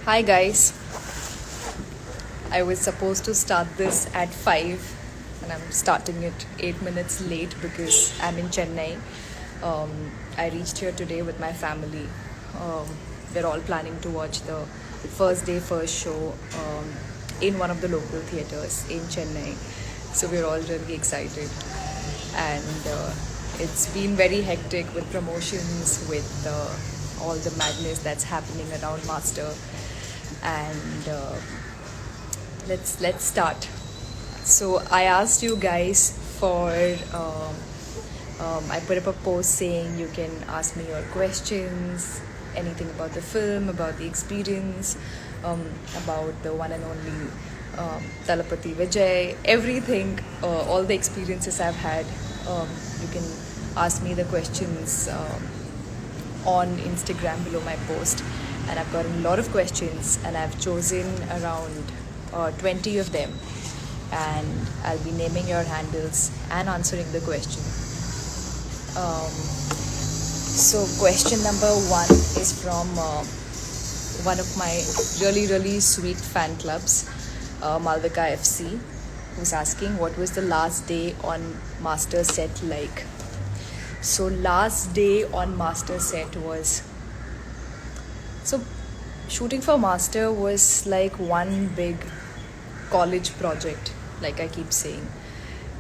Hi guys, I was supposed to start this at 5 and I'm starting it 8 minutes late because I'm in Chennai. I reached here today with my family. Um, we're all planning to watch the first day, first show in one of the local theaters in Chennai. So we're all really excited. And it's been very hectic with promotions, with all the madness that's happening around Master. And let's start. So I asked you guys for I put up a post saying you can ask me your questions, anything about the film, about the experience, about the one and only Talapati Vijay, everything, all the experiences I've had. You can ask me the questions on Instagram below my post, and I've gotten a lot of questions, and I've chosen around 20 of them, and I'll be naming your handles and answering the question. So question number one is from one of my really sweet fan clubs, Malvika FC, who's asking what was the last day on Master set like. So last day on Master set was, so shooting for Master was like one big college project, like I keep saying.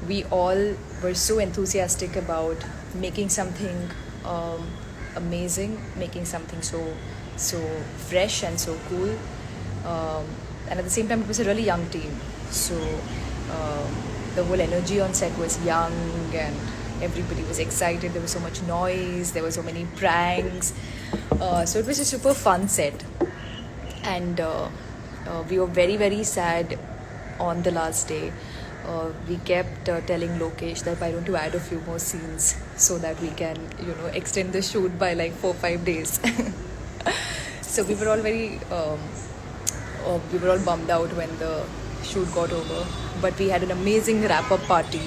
We all were so enthusiastic about making something amazing, making something so fresh and so cool. And at the same time, it was a really young team. So the whole energy on set was young and everybody was excited. There was so much noise, there were so many pranks. So it was a super fun set. And we were very sad on the last day. We kept telling Lokesh that why don't you add a few more scenes so that we can, extend the shoot by like 4-5 days. So we were all we were all bummed out when the shoot got over. But we had an amazing wrap-up party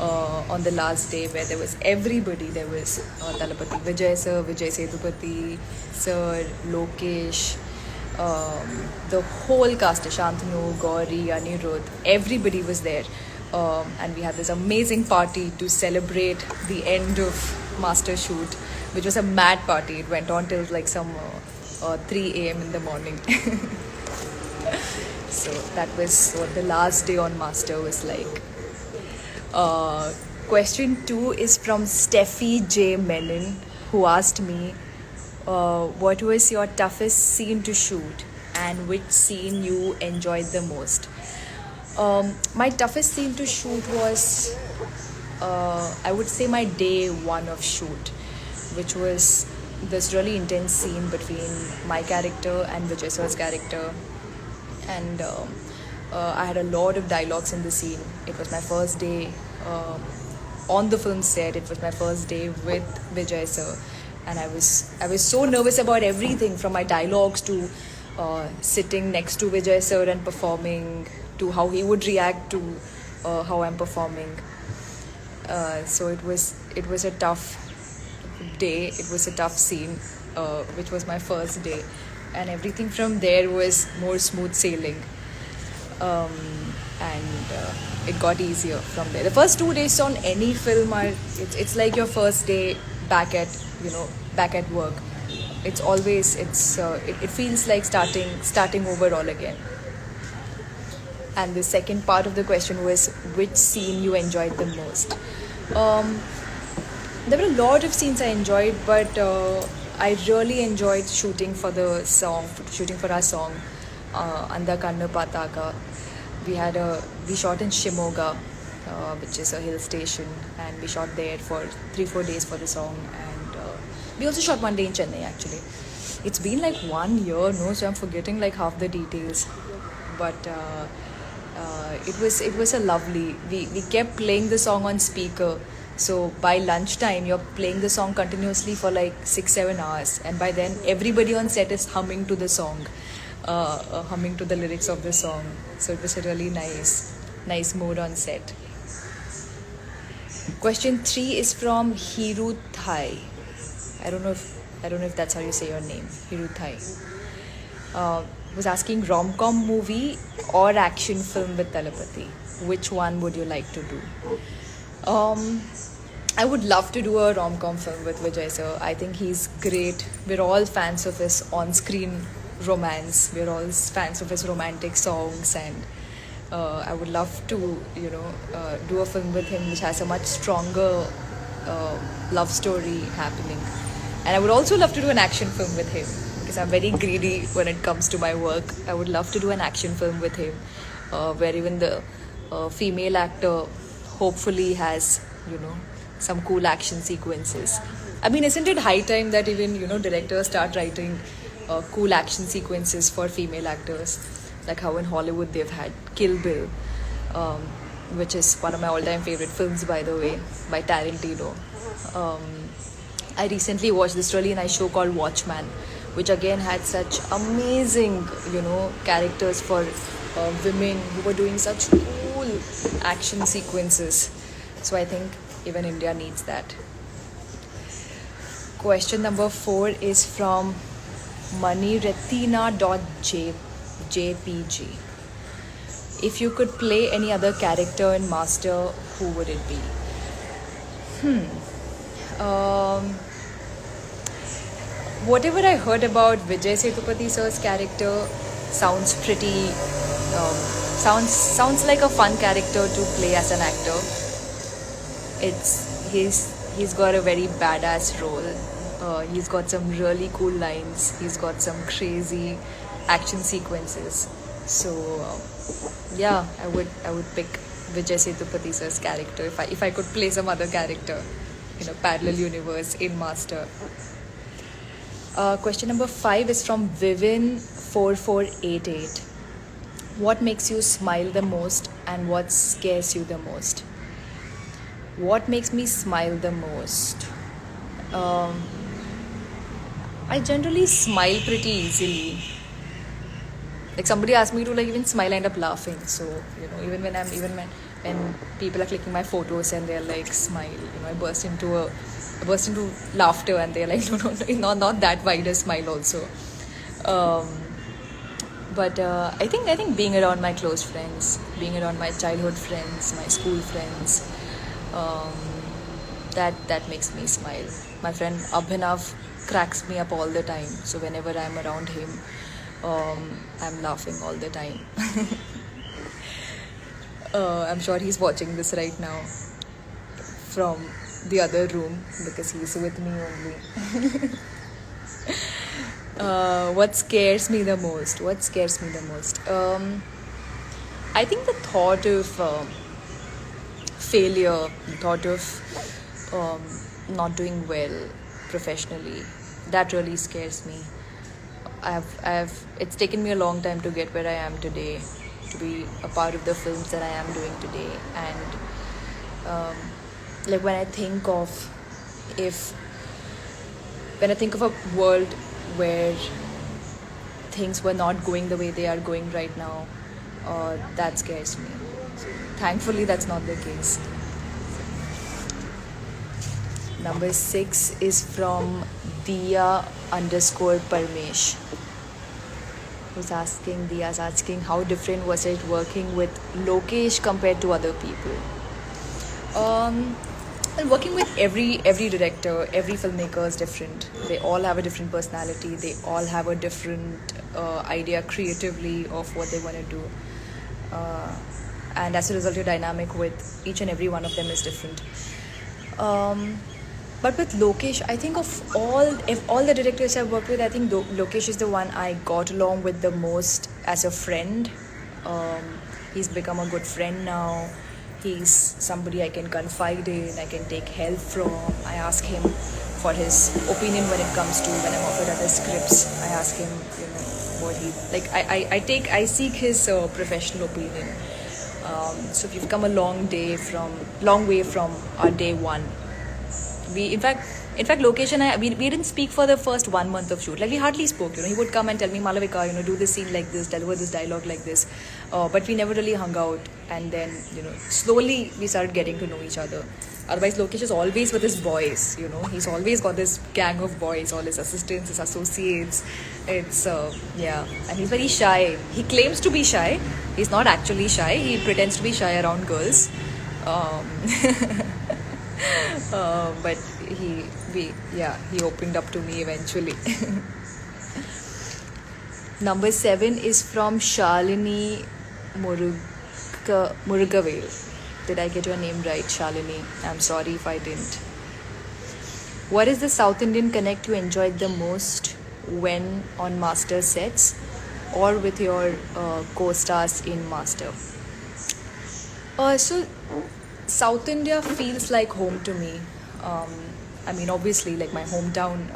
on the last day where there was everybody. There was Talapati Vijay sir, Vijay Sethupathi sir, Lokesh, the whole cast, Shantanu, Gauri, Anirudh, everybody was there. And we had this amazing party to celebrate the end of Master Shoot, which was a mad party. It went on till like some 3 a.m. in the morning. So that was what the last day on Master was like. Question 2 is from Steffi J. Menon, who asked me, what was your toughest scene to shoot and which scene you enjoyed the most? My toughest scene to shoot was, I would say, my day one of shoot, which was this really intense scene between my character and Vijay sir's character. And I had a lot of dialogues in the scene. It was my first day on the film set. It was my first day with Vijay sir, and I was so nervous about everything, from my dialogues to sitting next to Vijay sir and performing, to how he would react to how I'm performing. So it was a tough day. It was a tough scene, which was my first day, and everything from there was more smooth sailing. And it got easier from there. The first 2 days on any film are it's like your first day back at work. It's always it feels like starting over all again. And the second part of the question was which scene you enjoyed the most. There were a lot of scenes I enjoyed, but I really enjoyed shooting for our song, Anda Kannu Pataka. We shot in Shimoga, which is a hill station, and we shot there for 3-4 days for the song. And we also shot one day in Chennai, actually. It's been like 1 year, no, so I'm forgetting like half the details. But it was a lovely. We kept playing the song on speaker. So by lunchtime, you're playing the song continuously for like 6-7 hours, and by then everybody on set is humming to the song, humming to the lyrics of the song. So it was a really nice mood on set. Question 3 is from Hiru Thai. I don't know if that's how you say your name, Hiru Thai. was asking rom-com movie or action film with telepathy. Which one would you like to do? I would love to do a rom-com film with Vijay sir. I think he's great. We're all fans of his on-screen romance. We're all fans of his romantic songs, and I would love to, do a film with him which has a much stronger love story happening. And I would also love to do an action film with him because I'm very greedy when it comes to my work. I would love to do an action film with him where even the female actor hopefully has, some cool action sequences. I mean, isn't it high time that even, directors start writing cool action sequences for female actors? Like how in Hollywood they've had Kill Bill, which is one of my all-time favorite films, by the way, by Tarantino. I recently watched this really nice show called Watchmen, which again had such amazing, characters for women who were doing such cool action sequences. So I think even India needs that. Question number 4 is from maniretina.jpg. If you could play any other character in Master, who would it be? Whatever I heard about Vijay Sethupathi sir's character sounds pretty sounds like a fun character to play as an actor. He's got a very badass role. He's got some really cool lines. He's got some crazy action sequences. So yeah, I would pick Vijay Sethupathi sir's character if I could play some other character in a parallel universe in Master. Question number 5 is from Vivin4488. What makes you smile the most and what scares you the most? What makes me smile the most? I generally smile pretty easily. Like somebody asked me to even smile, I end up laughing. So even when people are clicking my photos and they're like smile, I burst into laughter and they're like no, not that wide a smile also. But I think being around my close friends, being around my childhood friends, my school friends, that makes me smile. My friend Abhinav cracks me up all the time. So whenever I'm around him, I'm laughing all the time. I'm sure he's watching this right now from the other room because he's with me only. What scares me the most? I think the thought of failure, the thought of not doing well professionally, that really scares me. It's taken me a long time to get where I am today, to be a part of the films that I am doing today. And when I think of a world where things were not going the way they are going right now, that scares me. Thankfully, that's not the case. Number 6 is from Diya_Parmesh. Diya's asking, how different was it working with Lokesh compared to other people? Well, working with every director, every filmmaker is different. They all have a different personality. They all have a different idea creatively of what they want to do. And as a result, your dynamic with each and every one of them is different. But with Lokesh, I think of all the directors I've worked with, I think Lokesh is the one I got along with the most as a friend. He's become a good friend now. He's somebody I can confide in, I can take help from. I ask him for his opinion when it comes to when I'm offered other scripts. I ask him, what he like. I seek his professional opinion. So we've come a long way from our day one. In fact, Lokesh and I, we didn't speak for the first 1 month of shoot. We hardly spoke. He would come and tell me, Malavika, do this scene like this, deliver this dialogue like this. But we never really hung out. And then, slowly we started getting to know each other. Otherwise, Lokesh is always with his boys. You know, he's always got this gang of boys, all his assistants, his associates. It's yeah, and he's very shy. He claims to be shy. He's not actually shy. He pretends to be shy around girls. Um, but he opened up to me eventually. Number 7 is from Shalini Murugavel. Did I get your name right, Shalini? I'm sorry if I didn't. What is the South Indian connect you enjoyed the most when on Master sets or with your co-stars in Master? So South India feels like home to me. Um, I mean, obviously, like my hometown.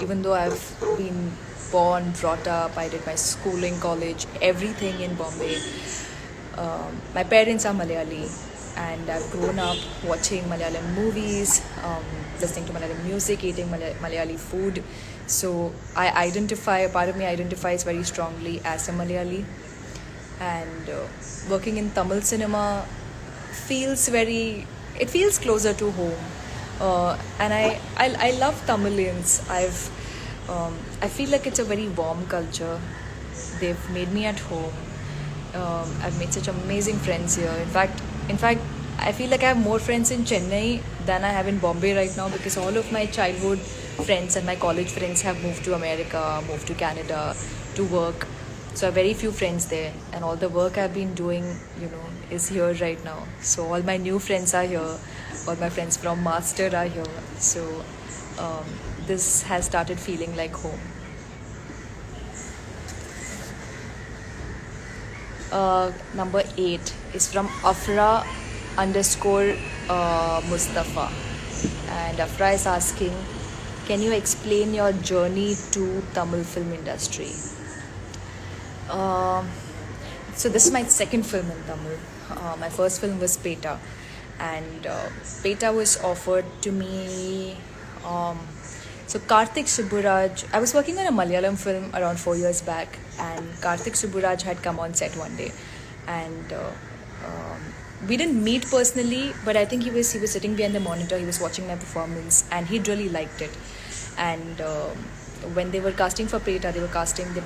Even though I've been born, brought up, I did my schooling, college, everything in Bombay. My parents are Malayali, and I've grown up watching Malayalam movies, listening to Malayalam music, eating Malayali food. So a part of me identifies very strongly as a Malayali, and working in Tamil cinema it feels closer to home. And I love Tamilians. I feel like it's a very warm culture. They've made me at home. I've made such amazing friends here. In fact, I feel like I have more friends in Chennai than I have in Bombay right now, because all of my childhood friends and my college friends have moved to America, moved to Canada to work. So I have very few friends there, and all the work I've been doing, is here right now. So all my new friends are here. All my friends from Master are here. So this has started feeling like home. Number 8 is from Afra _ Mustafa. And Afra is asking, can you explain your journey to Tamil film industry? So this is my second film in Tamil. My first film was Peta. And Peta was offered to me. So Karthik Subburaj, I was working on a Malayalam film around 4 years back, and Karthik Subburaj had come on set one day, and we didn't meet personally, but I think he was sitting behind the monitor, he was watching my performance, and he really liked it. And when they were casting for Peta, they were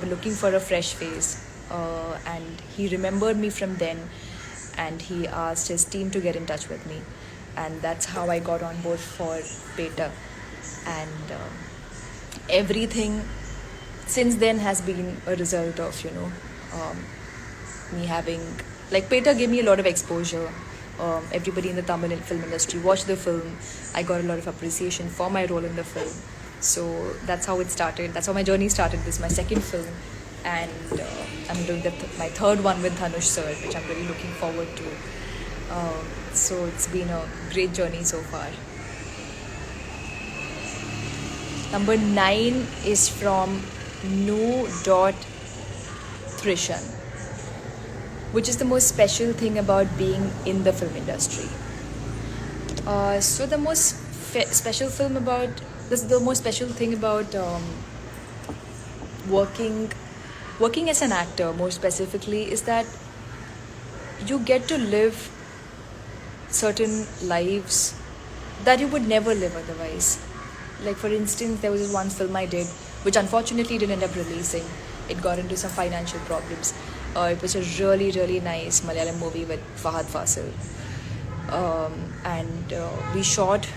looking for a fresh face, and he remembered me from then, and he asked his team to get in touch with me, and that's how I got on board for Peta. And everything since then has been a result of me having, like, Peta gave me a lot of exposure. Everybody in the Tamil film industry watched the film. I got a lot of appreciation for my role in the film. So that's how it started. That's how my journey started. This is my second film, and I'm doing my third one with Dhanush sir, which I'm really looking forward to. So it's been a great journey so far. Number 9 is from Nu.Trishan. Which is the most special thing about being in the film industry? So the most special thing about working as an actor, more specifically, is that you get to live certain lives that you would never live otherwise. Like, for instance, there was this one film I did, which unfortunately didn't end up releasing. It got into some financial problems. It was a really, really nice Malayalam movie with Fahad Fasil. And we shot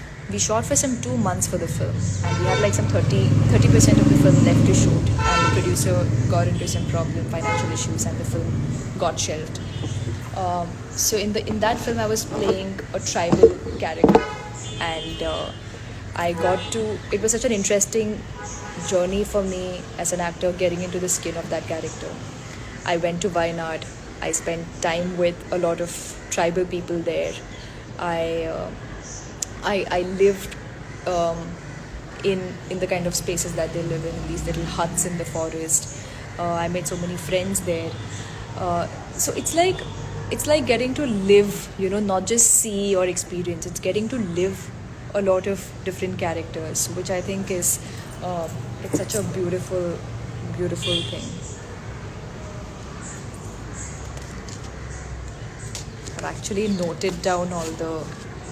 for some 2 months for the film. And we had like some 30% of the film left to shoot. And the producer got into some financial issues, and the film got shelved. So in that film, I was playing a tribal character. And it was such an interesting journey for me as an actor, getting into the skin of that character. I went to Wayanad. I spent time with a lot of tribal people there. I lived in the kind of spaces that they live in these little huts in the forest. I made so many friends there. So it's like getting to live, not just see or experience. It's getting to live a lot of different characters, which I think is it's such a beautiful, beautiful thing. I've actually noted down all the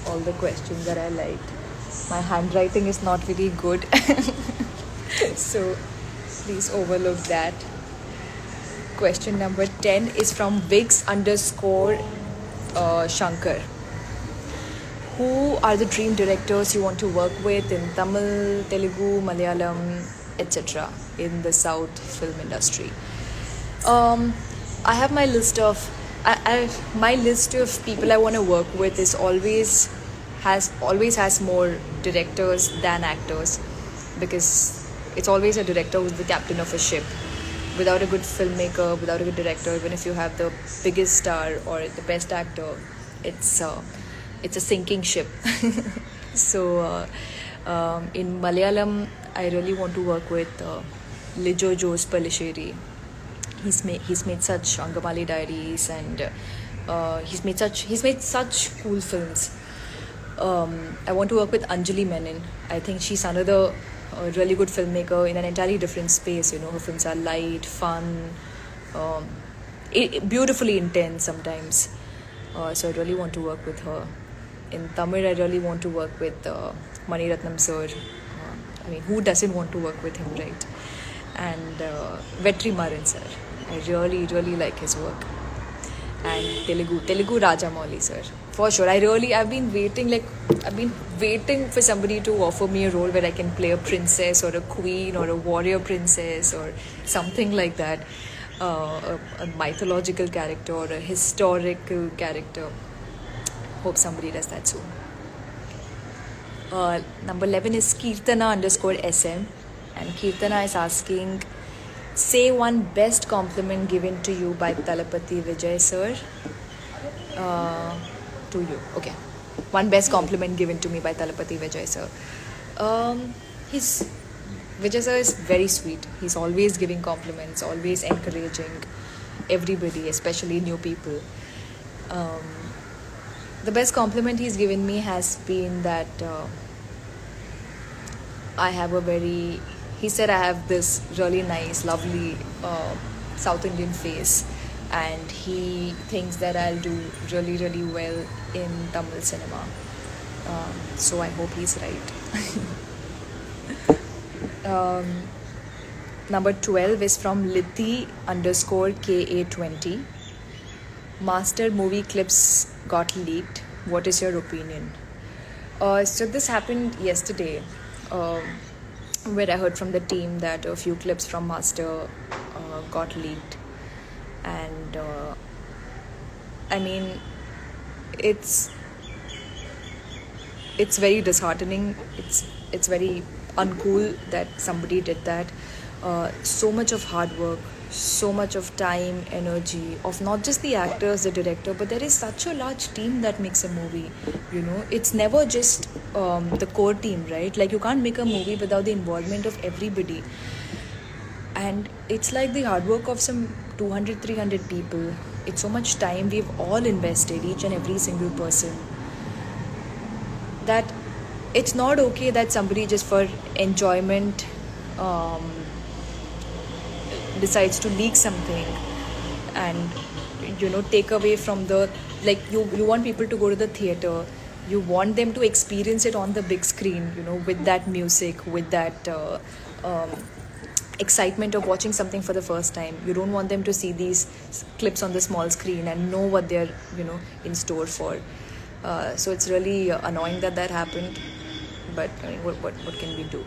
all the questions that I liked. My handwriting is not really good, so please overlook that. Question number 10 is from Vix underscore Shankar. Who are the dream directors you want to work with in Tamil, Telugu, Malayalam, etc. in the South film industry? I have my list of my list of people I want to work with is always has more directors than actors, because it's always a director who's the captain of a ship. Without a good filmmaker, without a good director, even if you have the biggest star or the best actor, it's a sinking ship. So in Malayalam, I really want to work with Lijo Jose Pallisheri. He's made such Angamali Diaries, and he's made such cool films. I want to work with Anjali Menon. I think she's another really good filmmaker in an entirely different space. You know, her films are light, fun, beautifully intense sometimes. So I really want to work with her. In Tamil, I really want to work with Mani Ratnam sir. I mean, who doesn't want to work with him, right? And Vetri Maran sir. I really, really like his work. And Telugu Rajamouli sir. For sure. I've been waiting for somebody to offer me a role where I can play a princess or a queen or a warrior princess or something like that. A mythological character or a historical character. Hope somebody does that soon. Number 11 is Kirtana underscore SM. And Kirtana is asking, say one best compliment given to you by Talapati Vijay sir. To you. Okay. One best compliment given to me by Talapati Vijay sir. Vijay sir is very sweet. He's always giving compliments, always encouraging everybody, especially new people. The best compliment he's given me has been that he said I have this really nice, lovely South Indian face, and he thinks that I'll do really, really well in Tamil cinema. So I hope he's right. Number 12 is from Lithi underscore KA20. Master movie clips got leaked. What is your opinion? So this happened yesterday, where I heard from the team that a few clips from Master got leaked. And I mean, it's very disheartening. It's very uncool that somebody did that. So much of hard work, so much of time, energy of not just the actors, the director, but there is such a large team that makes a movie. You know, it's never just the core team, right? Like, you can't make a movie without the involvement of everybody. And it's like the hard work of some 200, 300 people. It's so much time we've all invested, each and every single person, that it's not okay that somebody just for enjoyment decides to leak something and, you know, take away from the, like, you want people to go to the theater, you want them to experience it on the big screen, you know, with that music, with that excitement of watching something for the first time. You don't want them to see these clips on the small screen and know what they're, you know, in store for. So it's really annoying that happened, but I mean, what can we do?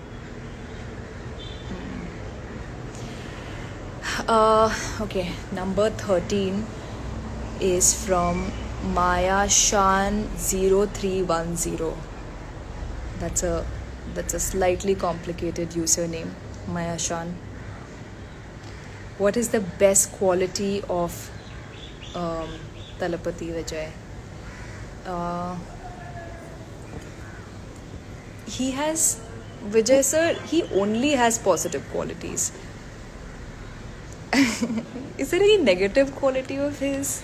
Okay, number 13 is from Maya Shan 0310. That's a slightly complicated username, Maya Shan. What is the best quality of Talapati Vijay? Vijay sir, he only has positive qualities. Is there any negative quality of his?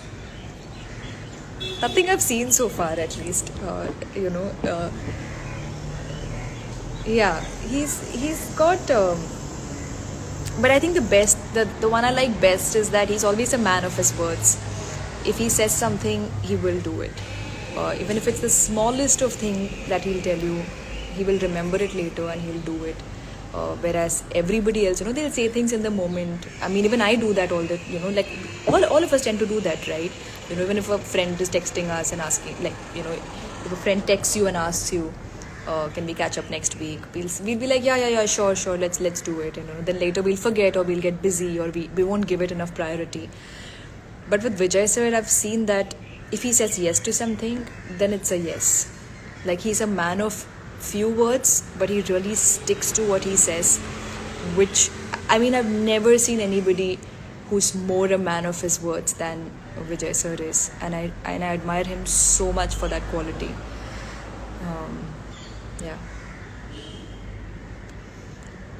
Nothing I've seen so far, at least. You know, yeah, he's got. But I think the one I like best is that he's always a man of his words. If he says something, he will do it. Even if it's the smallest of thing that he'll tell you, he will remember it later and he'll do it. Whereas everybody else, they'll say things in the moment. I mean, even I do that all the, like all of us tend to do that, right? Even if a friend is texting us and asking, like, if a friend texts you and asks you, can we catch up next week? We'll be like, yeah, sure, let's do it. Then later we'll forget or we'll get busy or we won't give it enough priority. But with Vijay sir, I've seen that if he says yes to something, then it's a yes. Like, he's a man of few words, but he really sticks to what he says, which, I mean, I've never seen anybody who's more a man of his words than Vijay sir is, and I admire him so much for that quality. Yeah.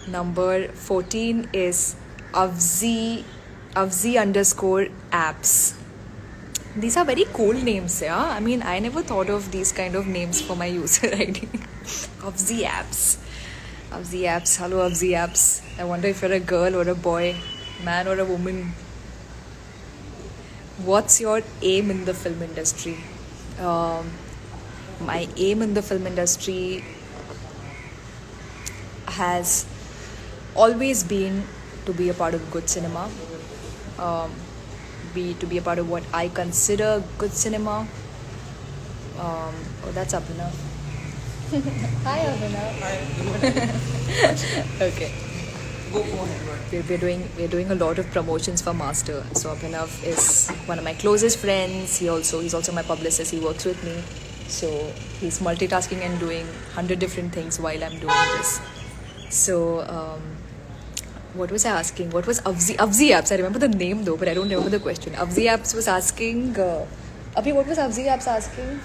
Number 14 is Avzi _ apps. These are very cool names, yeah. I mean, I never thought of these kind of names for my user ID. Avzi apps. Hello, Avzi apps. I wonder if you're a girl or a boy, man or a woman. What's your aim in the film industry? My aim in the film industry has always been to be a part of good cinema. To be a part of what I consider good cinema. Oh, that's Abhinav. Hi, Abhinav. Hi. Okay. We're doing a lot of promotions for Master. So Abhinav is one of my closest friends. He's also my publicist. He works with me. So he's multitasking and doing 100 different things while I'm doing this. So what was I asking? What was Avzi Apps? I remember the name though, but I don't remember the question. Avzi Apps was asking... Abhi, what was Avzi Apps asking?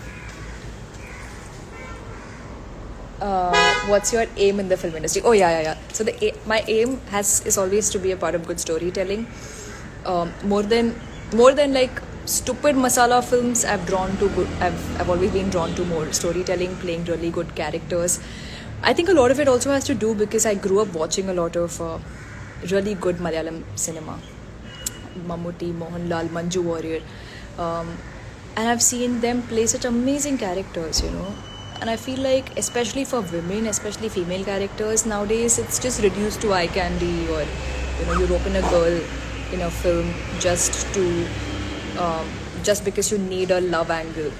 What's your aim in the film industry? Oh, yeah. So my aim is always to be a part of good storytelling. More than like stupid masala films, I've always been drawn to more storytelling, playing really good characters. I think a lot of it also has to do because I grew up watching a lot of really good Malayalam cinema. Mammootty, Mohanlal, Manju Warrior. And I've seen them play such amazing characters, And I feel like, especially for women, especially female characters, nowadays it's just reduced to eye candy, or, you rope in a girl in a film just because you need a love angle,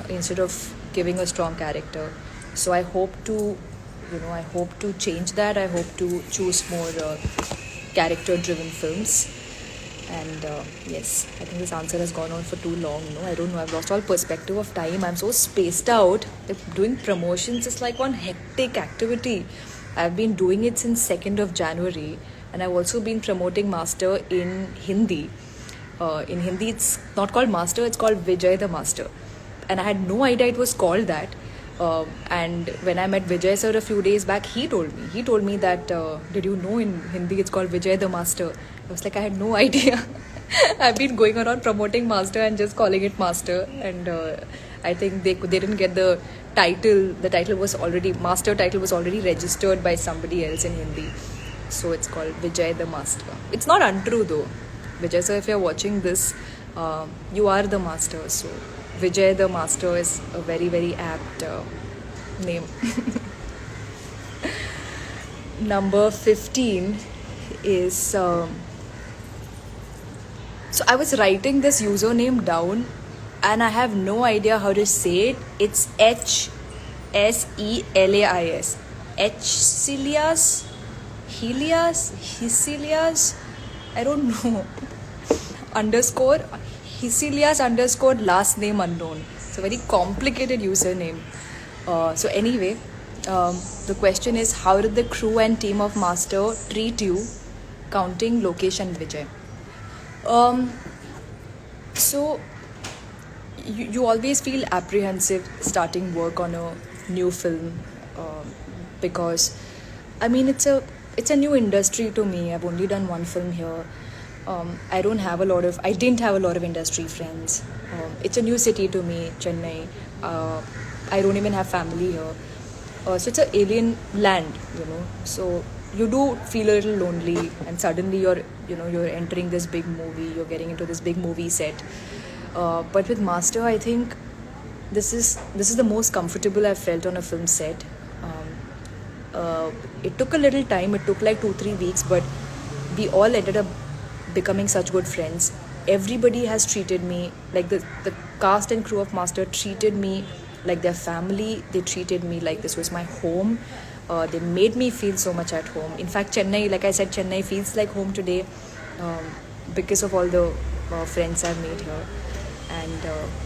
instead of giving a strong character. So I hope to change that. I hope to choose more character-driven films. And yes, I think this answer has gone on for too long. I don't know. I've lost all perspective of time. I'm so spaced out. Doing promotions is like one hectic activity. I've been doing it since 2nd of January. And I've also been promoting Master in Hindi. In Hindi, it's not called Master. It's called Vijay the Master. And I had no idea it was called that. And when I met Vijay sir a few days back, he told me that, did you know in Hindi it's called Vijay the Master? I was like, I had no idea. I've been going around promoting Master and just calling it Master. And I think they didn't get the title. The title was already, Master title was already registered by somebody else in Hindi. So it's called Vijay the Master. It's not untrue though. Vijay sir, if you're watching this, you are the Master. So Vijay the Master is a very, very apt name. Number 15 is... so I was writing this username down and I have no idea how to say it. It's HSELAIS. Helias? I don't know. Hicilias _ last name unknown. It's a very complicated username. So anyway, the question is, how did the crew and team of Master treat you, counting Lokesh and Vijay? So you always feel apprehensive starting work on a new film, because I mean it's a new industry to me. I've only done one film here. I didn't have a lot of industry friends. It's a new city to me, Chennai. I don't even have family here. So it's an alien land, So you do feel a little lonely, and suddenly you're entering this big movie. You're getting into this big movie set. But with Master, I think this is the most comfortable I've felt on a film set. It took a little time. It took like 2-3 weeks, but we all ended up becoming such good friends. Everybody has treated me like the cast and crew of Master treated me like their family. They treated me like this was my home. They made me feel so much at home. In fact, Chennai, like I said, Chennai feels like home today um, because of all the friends I've made here.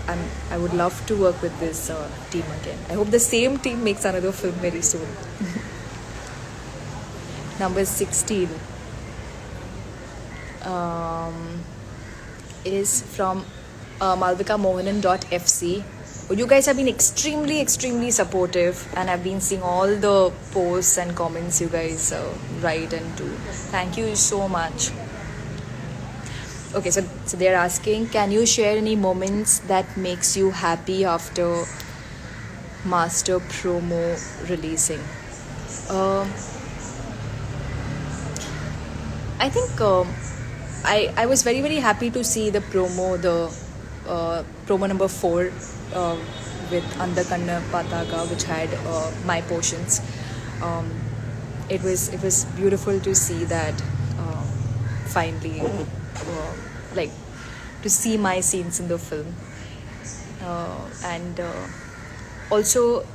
And I would love to work with this team again. I hope the same team makes another film very soon. Number 16 is from Malvika Mohanan.fc. You guys have been extremely supportive, and I've been seeing all the posts and comments you guys write and do. Thank you so much. Okay, so they're asking, can you share any moments that makes you happy after Master promo releasing? I think I was very happy to see the promo, the promo number 4 with Andakanna Pataga, which had my portions. It was beautiful to see that finally, like to see my scenes in the film, and also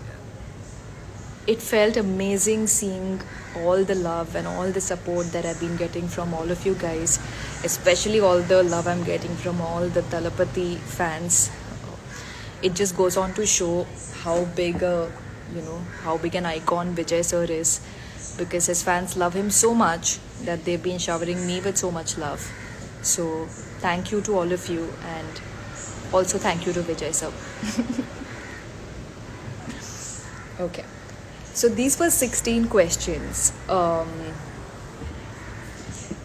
it felt amazing seeing all the love and all the support that I've been getting from all of you guys, especially all the love I'm getting from all the Talapati fans. It just goes on to show how big an icon Vijay sir is, because his fans love him so much that they've been showering me with so much love. So thank you to all of you, and also thank you to Vijay sir. Okay. So these were 16 questions.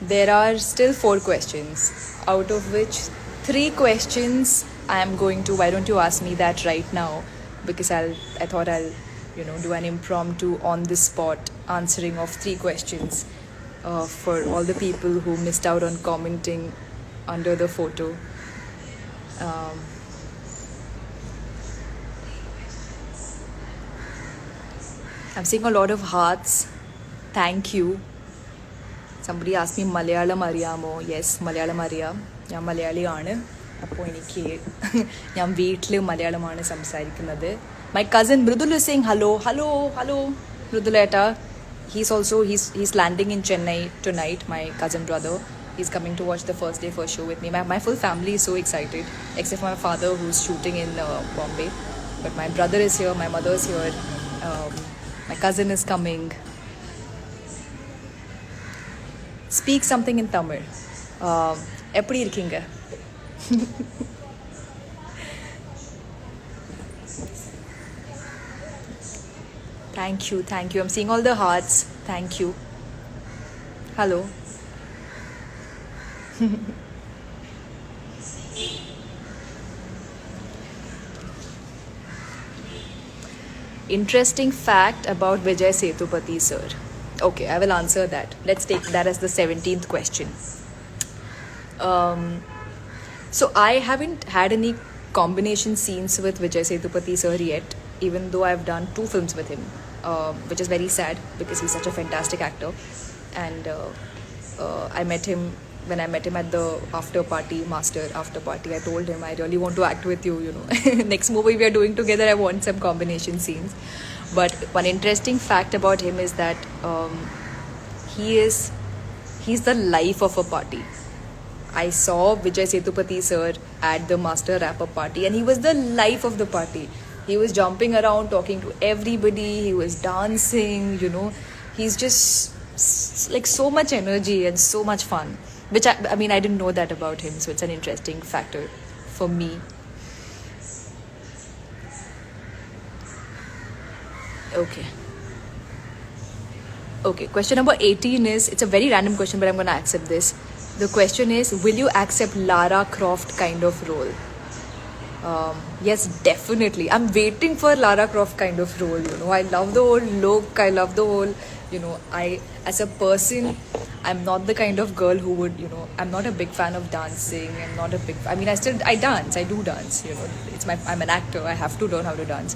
There are still 4 questions, out of which 3 questions I am going to, why don't you ask me that right now? Because I thought I'll do an impromptu on the spot answering of 3 questions for all the people who missed out on commenting under the photo. I'm seeing a lot of hearts. Thank you. Somebody asked me Malayalam Ariyamo. Yes, Malayalam Ariyam. ഞാൻ മലയാളിയാണ്. അപ്പോൾ എനിക്ക് ഞാൻ വീട്ടിൽ മലയാളമാണ് സംസാരിക്കുന്നത്. My cousin Mridul is saying hello. Mriduleta. He's landing in Chennai tonight, my cousin brother. He's coming to watch the first day first show with me. My full family is so excited, except for my father who's shooting in Bombay. But my brother is here, my mother is here. My cousin is coming. Speak something in Tamil. எப்படி இருக்கீங்க? Thank you. I'm seeing all the hearts. Thank you. Hello. Interesting fact about Vijay Sethupathi sir. Okay, I will answer that. Let's take that as the 17th question. So I haven't had any combination scenes with Vijay Sethupathi sir yet, even though I've done 2 films with him, which is very sad because he's such a fantastic actor. And when I met him at the Master after party, I told him I really want to act with you, Next movie we are doing together, I want some combination scenes. But one interesting fact about him is that he's the life of a party. I saw Vijay Sethupathi sir at the Master wrap-up party, and he was the life of the party. He was jumping around, talking to everybody. He was dancing, He's just like so much energy and so much fun. Which I mean, I didn't know that about him, so it's an interesting factor for me. Okay, question number 18 is, it's a very random question, but I'm going to accept this. The question is, will you accept Lara Croft kind of role? Yes, definitely. I'm waiting for Lara Croft kind of role, I love the whole look, I love the whole, as a person, I'm not the kind of girl who would, I'm not a big fan of dancing. I do dance, it's I'm an actor. I have to learn how to dance.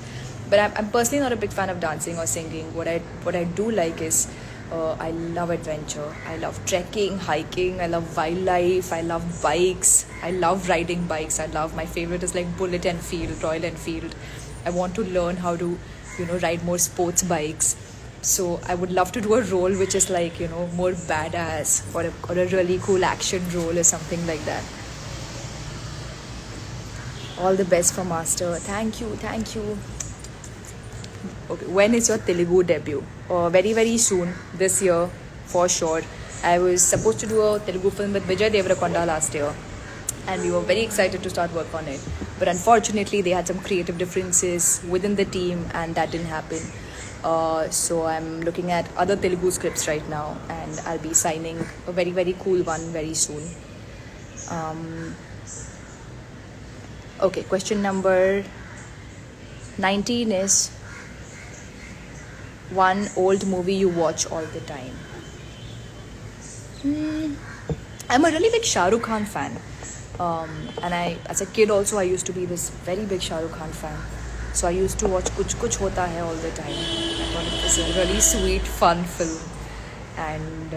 But I'm personally not a big fan of dancing or singing. What I do like is I love adventure. I love trekking, hiking. I love wildlife. I love bikes. I love riding bikes. My favorite is like Bullet Enfield, Royal Enfield. I want to learn how to, ride more sports bikes. So I would love to do a role which is like, more badass, or a really cool action role or something like that. All the best for Master. Thank you, thank you. Okay, when is your Telugu debut? Very, very soon, this year, for sure. I was supposed to do a Telugu film with Vijay Deverakonda last year, and we were very excited to start work on it. But unfortunately, they had some creative differences within the team, and that didn't happen. So I'm looking at other Telugu scripts right now, and I'll be signing a very, very cool one very soon. Okay, question number 19 is one old movie you watch all the time. I'm a really big Shah Rukh Khan fan. And as a kid also, I used to be this very big Shah Rukh Khan fan. So I used to watch Kuch Kuch Hota Hai all the time. I thought it was a really sweet, fun film. And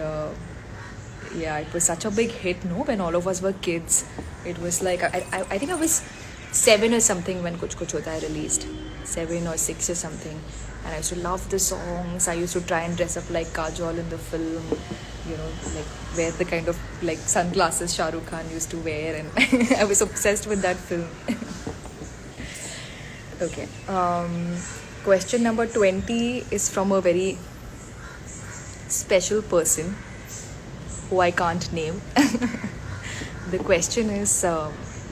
yeah, it was such a big hit, no? When all of us were kids. It was like, I think I was 7 or something when Kuch Kuch Hota Hai released. 7 or 6 or something. And I used to love the songs. I used to try and dress up like Kajol in the film. Like wear the kind of like sunglasses Shah Rukh Khan used to wear. And I was obsessed with that film. Okay. Question number 20 is from a very special person who I can't name. The question is,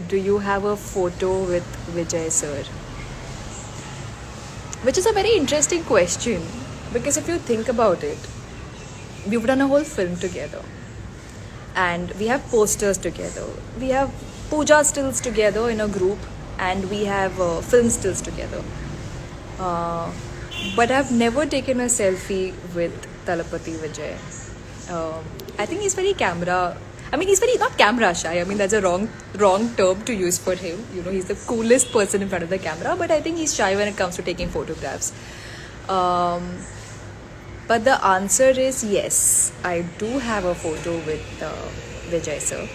do you have a photo with Vijay sir? Which is a very interesting question, because if you think about it, we've done a whole film together, and we have posters together, we have puja stills together in a group, and we have film stills together. But I've never taken a selfie with Talapati Vijay. I think he's very he's very not camera shy. I mean, that's a wrong term to use for him. He's the coolest person in front of the camera, but I think he's shy when it comes to taking photographs. But the answer is yes, I do have a photo with Vijay sir.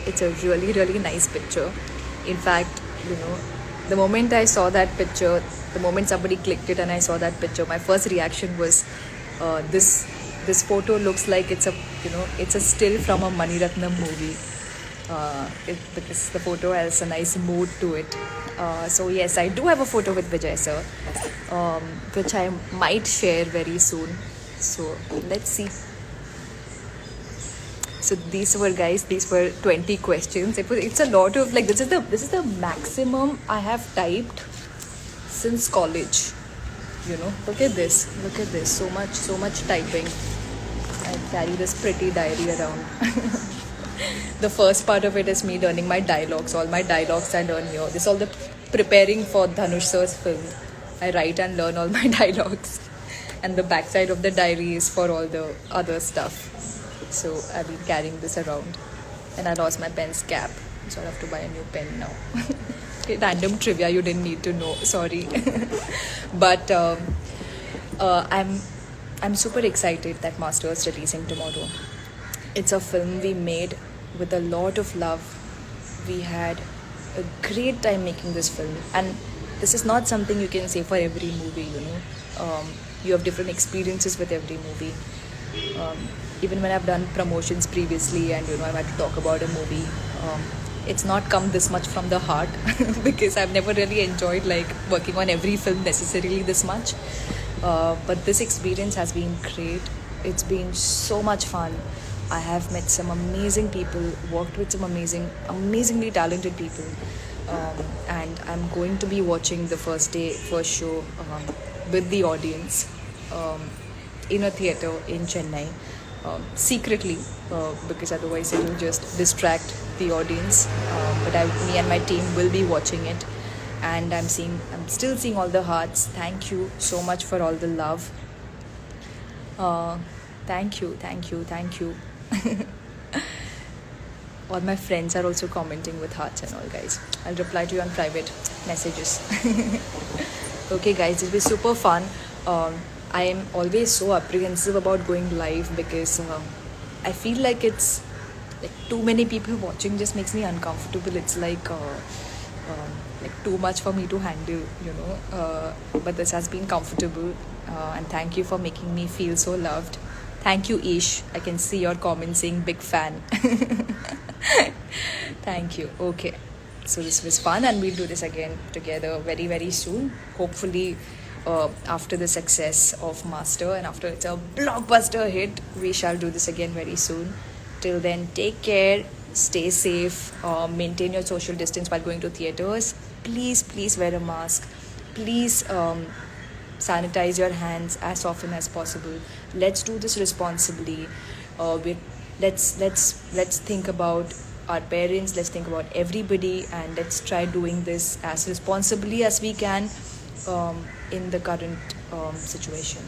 It's a really, really nice picture. In fact, the moment I saw that picture, the moment somebody clicked it and I saw that picture, my first reaction was, this photo looks like it's a still from a Mani Ratnam movie. Because the photo has a nice mood to it. So yes, I do have a photo with Vijay sir, which I might share very soon. So let's see. So these were 20 questions. It's a lot of this is the maximum I have typed since college. Look at this, so much typing. I carry this pretty diary around. The first part of it is me learning my dialogues. All my dialogues I learn here. This is all the preparing for Dhanush sir's film. I write and learn all my dialogues. And the backside of the diary is for all the other stuff. So I've been carrying this around. And I lost my pen's cap. So I have to buy a new pen now. Okay, random trivia you didn't need to know. Sorry. But I'm super excited that Master is releasing tomorrow. It's a film we made with a lot of love. We had a great time making this film, and this is not something you can say for every movie. You have different experiences with every movie. Even when I've done promotions previously and I've had to talk about a movie, it's not come this much from the heart because I've never really enjoyed working on every film necessarily this much. But this experience has been great. It's been so much fun. I have met some amazing people, worked with some amazingly talented people. And I'm going to be watching the first show with the audience in a theatre in Chennai, secretly, because otherwise it will just distract the audience. But me and my team will be watching it. And I'm still seeing all the hearts. Thank you so much for all the love. Thank you. all my friends are also commenting with hearts and all, guys. I'll reply to you on private messages. Okay, guys, it was super fun. I am always so apprehensive about going live because I feel like it's like too many people watching just makes me uncomfortable. It's like too much for me to handle, you know. But this has been comfortable, and thank you for making me feel so loved. Thank you, Ish. I can see your comments saying big fan. Thank you. Okay. So this was fun, and we'll do this again together very, very soon. Hopefully, after the success of Master and after it's a blockbuster hit, we shall do this again very soon. Till then, take care, stay safe, maintain your social distance while going to theaters. Please, please wear a mask. Please sanitize your hands as often as possible. Let's do this responsibly. Let's think about our parents. Let's think about everybody, and let's try doing this as responsibly as we can in the current situation.